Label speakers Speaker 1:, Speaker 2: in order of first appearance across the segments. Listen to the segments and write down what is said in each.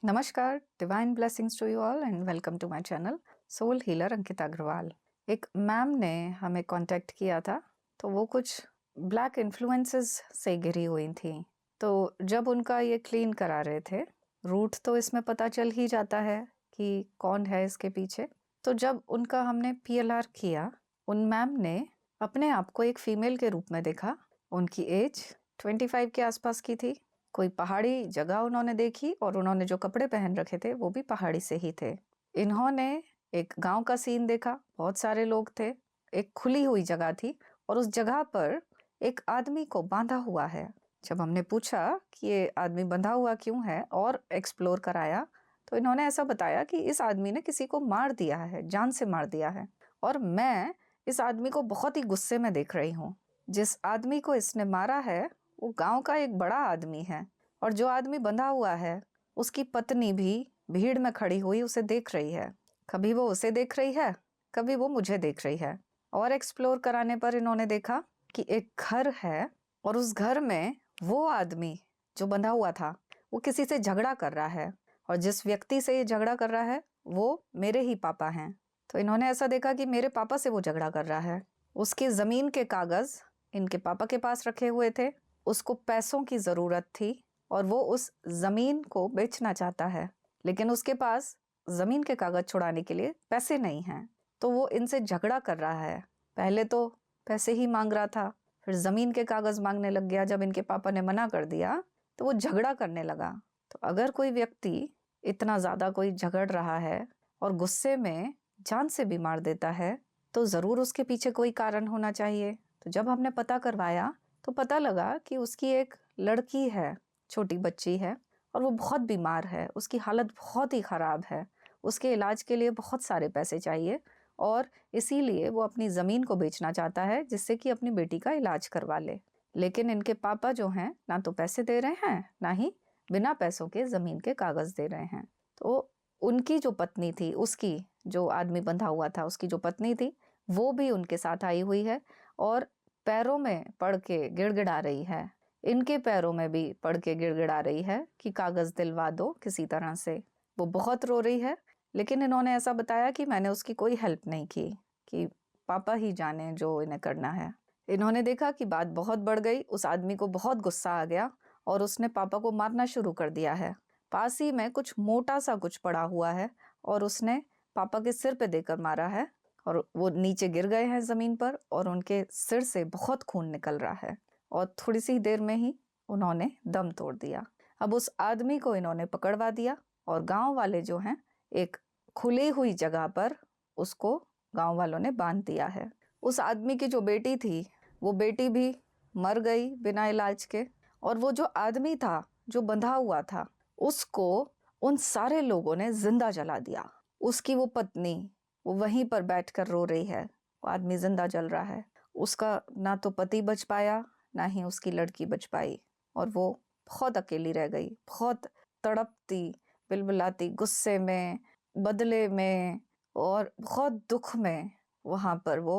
Speaker 1: नमस्कार, divine blessings to you all and welcome to my channel soul healer Ankita Agrawal. एक ma'am ने हमें contact किया था, तो वो कुछ ब्लैक इन्फ्लुएंसेस से घिरी हुई थी। तो जब उनका ये क्लीन करा रहे थे, रूट तो इसमें पता चल ही जाता है कि कौन है इसके पीछे। तो जब उनका हमने PLR किया, उन मैम ने अपने आप को एक फीमेल के रूप में देखा। उनकी एज 25 के आसपास की थी। कोई पहाड़ी जगह उन्होंने देखी और उन्होंने जो कपड़े पहन रखे थे वो भी पहाड़ी से ही थे। इन्होंने एक गांव का सीन देखा, बहुत सारे लोग थे, एक खुली हुई जगह थी और उस जगह पर एक आदमी को बांधा हुआ है। जब हमने पूछा कि ये आदमी बंधा हुआ क्यों है और एक्सप्लोर कराया, तो इन्होंने ऐसा बताया कि इस आदमी ने किसी को मार दिया है, जान से मार दिया है, और मैं इस आदमी को बहुत ही गुस्से में देख रही हूँ। जिस आदमी को इसने मारा है वो गांव का एक बड़ा आदमी है, और जो आदमी बंधा हुआ है उसकी पत्नी भी भीड़ में खड़ी हुई उसे देख रही है। कभी वो उसे देख रही है, कभी वो मुझे देख रही है। और एक्सप्लोर कराने पर इन्होंने देखा कि एक घर है और उस घर में वो आदमी जो बंधा हुआ था वो किसी से झगड़ा कर रहा है, और जिस व्यक्ति से ये झगड़ा कर रहा है वो मेरे ही पापा हैं। तो इन्होंने ऐसा देखा कि मेरे पापा से वो झगड़ा कर रहा है। उसकी ज़मीन के कागज़ इनके पापा के पास रखे हुए थे। उसको पैसों की ज़रूरत थी और वो उस ज़मीन को बेचना चाहता है, लेकिन उसके पास ज़मीन के कागज़ छुड़ाने के लिए पैसे नहीं हैं। तो वो इनसे झगड़ा कर रहा है। पहले तो पैसे ही मांग रहा था, फिर ज़मीन के कागज़ मांगने लग गया। जब इनके पापा ने मना कर दिया तो वो झगड़ा करने लगा। तो अगर कोई व्यक्ति इतना ज़्यादा कोई झगड़ रहा है और गुस्से में जान से भी मार देता है, तो ज़रूर उसके पीछे कोई कारण होना चाहिए। तो जब हमने पता करवाया तो पता लगा कि उसकी एक लड़की है, छोटी बच्ची है, और वो बहुत बीमार है। उसकी हालत बहुत ही ख़राब है। उसके इलाज के लिए बहुत सारे पैसे चाहिए और इसीलिए वो अपनी ज़मीन को बेचना चाहता है, जिससे कि अपनी बेटी का इलाज करवा ले। लेकिन इनके पापा जो हैं ना तो पैसे दे रहे हैं, ना ही बिना पैसों के ज़मीन के कागज़ दे रहे हैं। तो उनकी जो पत्नी थी, उसकी जो आदमी बंधा हुआ था, उसकी जो पत्नी थी, वो भी उनके साथ आई हुई है और पैरों में पड़ के गिड़गिड़ा रही है। इनके पैरों में भी पड़ के गिड़गिड़ा रही है कि कागज़ दिलवा दो किसी तरह से। वो बहुत रो रही है, लेकिन इन्होंने ऐसा बताया कि मैंने उसकी कोई हेल्प नहीं की, कि पापा ही जाने जो इन्हें करना है। इन्होंने देखा कि बात बहुत बढ़ गई। उस आदमी को बहुत गुस्सा आ गया और उसने पापा को मारना शुरू कर दिया है। पास ही में कुछ मोटा सा कुछ पड़ा हुआ है और उसने पापा के सिर पे देकर मारा है, और वो नीचे गिर गए हैं ज़मीन पर और उनके सिर से बहुत खून निकल रहा है और थोड़ी सी देर में ही उन्होंने दम तोड़ दिया। अब उस आदमी को इन्होंने पकड़वा दिया और गांव वाले जो हैं एक खुली हुई जगह पर उसको गांव वालों ने बांध दिया है। उस आदमी की जो बेटी थी, वो बेटी भी मर गई बिना इलाज के, और वो जो आदमी था जो बंधा हुआ था उसको उन सारे लोगों ने जिंदा जला दिया। उसकी वो पत्नी वो वहीं पर बैठकर रो रही है। वो आदमी जिंदा जल रहा है। उसका ना तो पति बच पाया, ना ही उसकी लड़की बच पाई, और वो बहुत अकेली रह गई, बहुत तड़पती, बिलबिलाती, गुस्से में, बदले में और बहुत दुख में वहाँ पर वो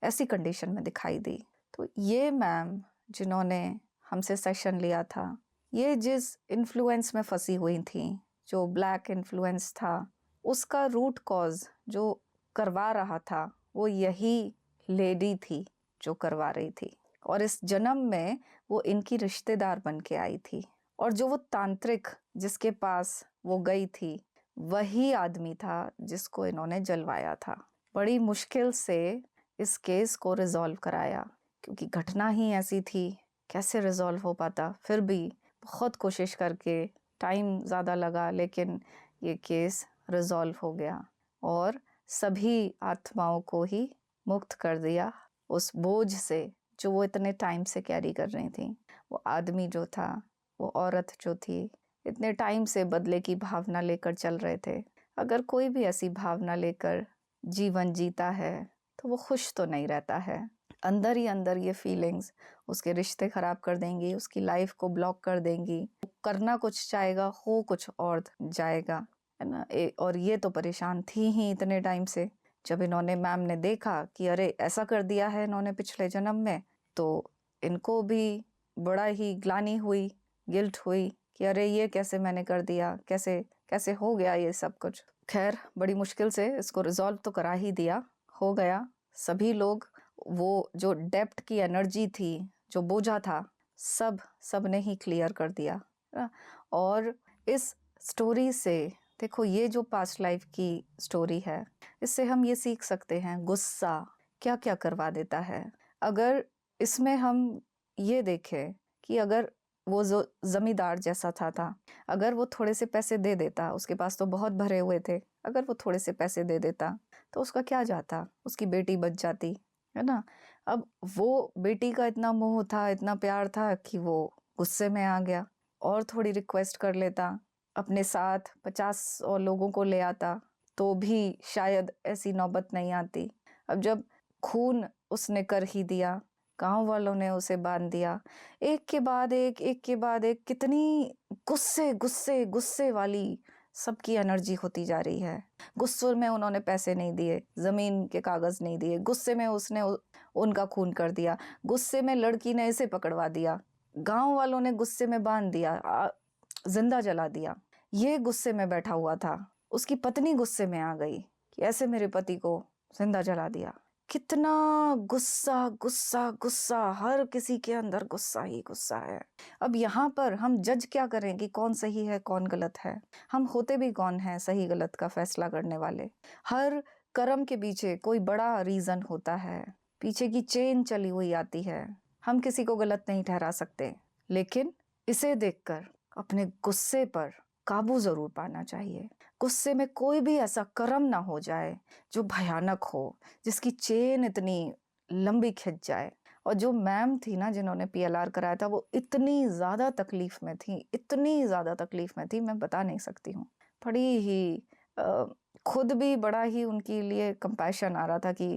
Speaker 1: ऐसी कंडीशन में दिखाई दी। तो ये मैम जिन्होंने हमसे सेशन लिया था, ये जिस इन्फ्लुएंस में फंसी हुई थी, जो ब्लैक इन्फ्लुएंस था, उसका रूट कॉज जो करवा रहा था वो यही लेडी थी जो करवा रही थी, और इस जन्म में वो इनकी रिश्तेदार बन के आई थी। और जो वो तांत्रिक जिसके पास वो गई थी वही आदमी था जिसको इन्होंने जलवाया था। बड़ी मुश्किल से इस केस को रिजॉल्व कराया, क्योंकि घटना ही ऐसी थी, कैसे रिजॉल्व हो पाता। फिर भी बहुत कोशिश करके, टाइम ज़्यादा लगा, लेकिन ये केस रिजॉल्व हो गया और सभी आत्माओं को ही मुक्त कर दिया उस बोझ से जो वो इतने टाइम से कैरी कर रही थी। वो आदमी जो था, वो औरत जो थी, इतने टाइम से बदले की भावना लेकर चल रहे थे। अगर कोई भी ऐसी भावना लेकर जीवन जीता है तो वो खुश तो नहीं रहता है। अंदर ही अंदर ये फीलिंग्स उसके रिश्ते ख़राब कर देंगी, उसकी लाइफ को ब्लॉक कर देंगी। करना कुछ चाहेगा, हो कुछ और जाएगा, है ना। और ये तो परेशान थी ही इतने टाइम से। जब इन्होंने मैम ने देखा कि अरे ऐसा कर दिया है इन्होंने पिछले जन्म में, तो इनको भी बड़ा ही ग्लानि हुई, गिल्ट हुई कि कि अरे ये कैसे मैंने कर दिया, कैसे कैसे हो गया ये सब कुछ। खैर बड़ी मुश्किल से इसको रिजॉल्व तो करा ही दिया, हो गया। सभी लोग, वो जो डेप्थ की एनर्जी थी, जो बोझा था, सब ने ही क्लियर कर दिया ना। और इस स्टोरी से देखो, ये जो पास्ट लाइफ की स्टोरी है, इससे हम ये सीख सकते हैं गुस्सा क्या क्या करवा देता है। अगर इसमें हम ये देखें कि अगर वो जो जमींदार जैसा था, अगर वो थोड़े से पैसे दे देता, उसके पास तो बहुत भरे हुए थे, अगर वो थोड़े से पैसे दे देता तो उसका क्या जाता, उसकी बेटी बच जाती, है ना। अब वो बेटी का इतना मोह था, इतना प्यार था कि वो गुस्से में आ गया और थोड़ी रिक्वेस्ट कर लेता, अपने साथ 50 और लोगों को ले आता, तो भी शायद ऐसी नौबत नहीं आती। अब जब खून उसने कर ही दिया, गांव वालों ने उसे बांध दिया, एक के बाद एक कितनी गुस्से गुस्से गुस्से वाली सबकी एनर्जी होती जा रही है। गुस्से में उन्होंने पैसे नहीं दिए, जमीन के कागज नहीं दिए, गुस्से में उसने उनका खून कर दिया, गुस्से में लड़की ने इसे पकड़वा दिया, गांव वालों ने गुस्से में बांध दिया, जिंदा जला दिया। ये गुस्से में बैठा हुआ था, उसकी पत्नी गुस्से में आ गई कि ऐसे मेरे पति को जिंदा जला दिया। कितना गुस्सा गुस्सा गुस्सा, हर किसी के अंदर गुस्सा ही गुस्सा है। अब यहाँ पर हम जज क्या करें कि कौन सही है कौन गलत है। हम होते भी कौन हैं सही गलत का फैसला करने वाले। हर कर्म के पीछे कोई बड़ा रीजन होता है, पीछे की चेन चली हुई आती है। हम किसी को गलत नहीं ठहरा सकते, लेकिन इसे देखकर अपने गुस्से पर काबू जरूर पाना चाहिए। गुस्से में कोई भी ऐसा कर्म ना हो जाए जो भयानक हो, जिसकी चेन इतनी लंबी खिंच जाए। और जो मैम थी ना जिन्होंने पीएलआर कराया था, वो इतनी ज्यादा तकलीफ में थी, इतनी ज्यादा तकलीफ में थी, मैं बता नहीं सकती हूँ। बड़ी ही खुद भी बड़ा ही उनके लिए कंपैशन आ रहा था कि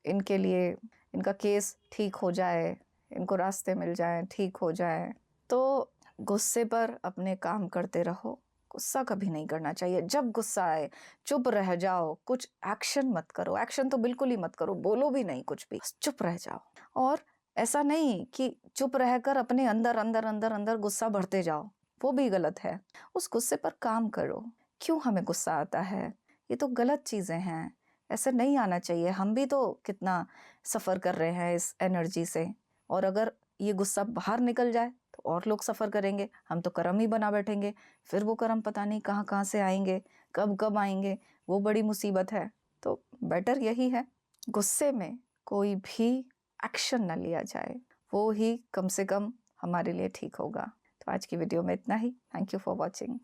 Speaker 1: इनके लिए इनका केस ठीक हो जाए, इनको रास्ते मिल जाए, ठीक हो जाए। तो गुस्से पर अपने काम करते रहो, गुस्सा कभी नहीं करना चाहिए। जब गुस्सा आए चुप रह जाओ, कुछ एक्शन मत करो, एक्शन तो बिल्कुल ही मत करो, बोलो भी नहीं कुछ भी, चुप रह जाओ। और ऐसा नहीं कि चुप रहकर अपने अंदर अंदर अंदर अंदर गुस्सा बढ़ते जाओ, वो भी गलत है। उस गुस्से पर काम करो, क्यों हमें गुस्सा आता है, ये तो गलत चीजें हैं, ऐसे नहीं आना चाहिए। हम भी तो कितना सफर कर रहे हैं इस एनर्जी से, और अगर ये गुस्सा बाहर निकल जाए तो और लोग सफर करेंगे, हम तो कर्म ही बना बैठेंगे। फिर वो कर्म पता नहीं कहाँ कहाँ से आएंगे, कब कब आएंगे, वो बड़ी मुसीबत है। तो बेटर यही है गुस्से में कोई भी एक्शन ना लिया जाए, वो ही कम से कम हमारे लिए ठीक होगा। तो आज की वीडियो में इतना ही। Thank you for watching.